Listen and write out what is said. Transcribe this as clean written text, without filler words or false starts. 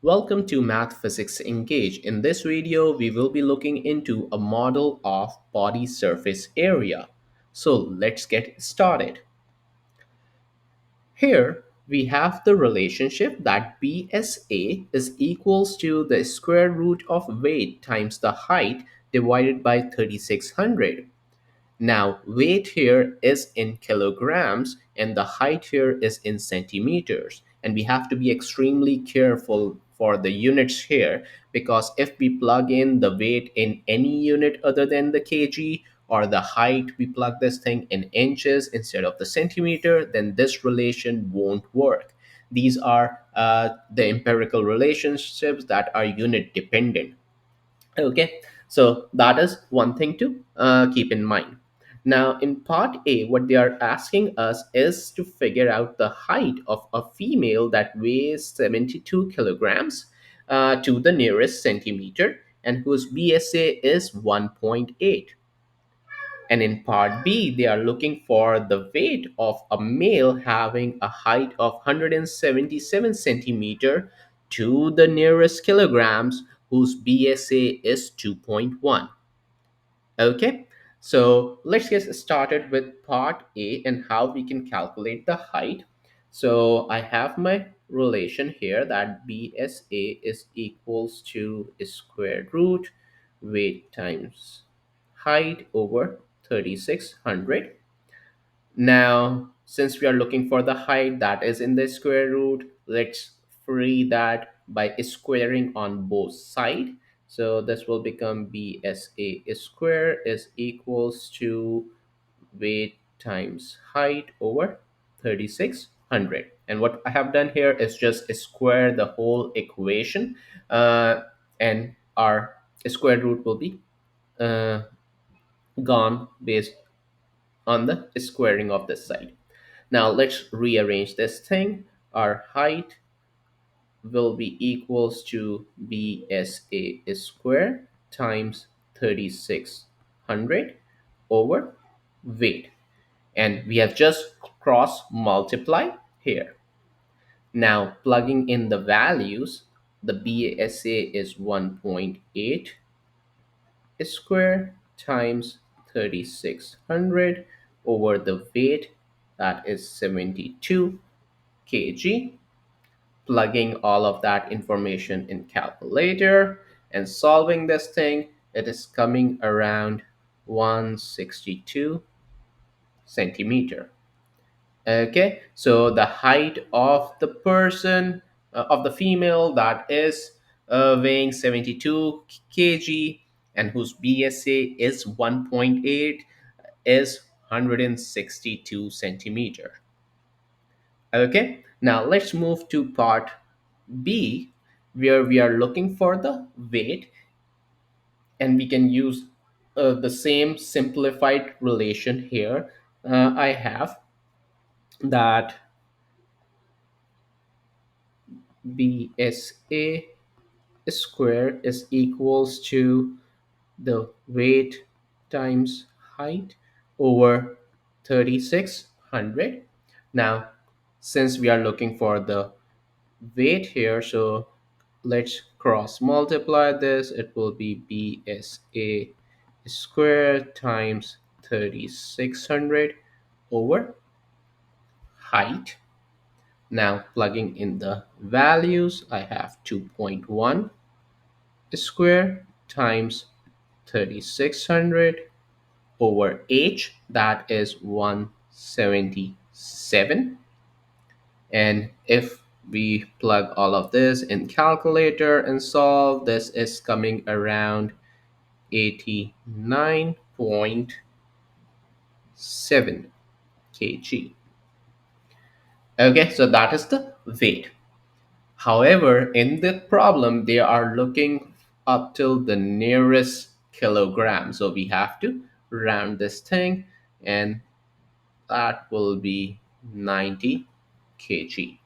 Welcome to Math Physics Engage. In this video, we will be looking into a model of body surface area. So let's get started. Here we have the relationship that BSA is equals to the square root of weight times the height divided by 3600. Now, weight here is in kilograms and the height here is in centimeters. And we have to be extremely careful for the units here because if we plug in the weight in any unit other than the kg or the height, we plug this thing in inches instead of the centimeter, then this relation won't work. These are the empirical relationships that are unit dependent. Okay, so that is one thing to keep in mind. Now, in part A, what they are asking us is to figure out the height of a female that weighs 72 kilograms to the nearest centimeter and whose BSA is 1.8. And in part B, they are looking for the weight of a male having a height of 177 centimeter to the nearest kilograms whose BSA is 2.1. Okay, so let's get started with part A and how we can calculate the height. So I have my relation here that BSA is equals to square root weight times height over 3600. Now, since we are looking for the height that is in the square root, let's free that by squaring on both sides. So this will become BSA square is equals to weight times height over 3600. And what I have done here is just square the whole equation, and our square root will be uh, gone based on the squaring of this side. Now let's rearrange this thing. Our height will be equals to BSA square times 3600 over weight. And we have just cross multiply here. Now plugging in the values, the BSA is 1.8 square times 3600 over the weight that is 72 kg. Plugging all of that information in calculator and solving this thing, it is coming around 162 centimeter. Okay, so the height of the person, of the female that is weighing 72 kg and whose BSA is 1.8 is 162 centimeter. Okay, now let's move to part B, where we are looking for the weight, and we can use the same simplified relation here. I have that BSA square is equals to the weight times height over 3600. Now, since we are looking for the weight here, so let's cross multiply this. It will be BSA square times 3600 over height. Now plugging in the values, I have 2.1 square times 3600 over h, that is 177. And if we plug all of this in calculator and solve, this is coming around 89.7 kg. Okay, so that is the weight. However, in the problem, they are looking up till the nearest kilogram. So we have to round this thing, and that will be 90 kg.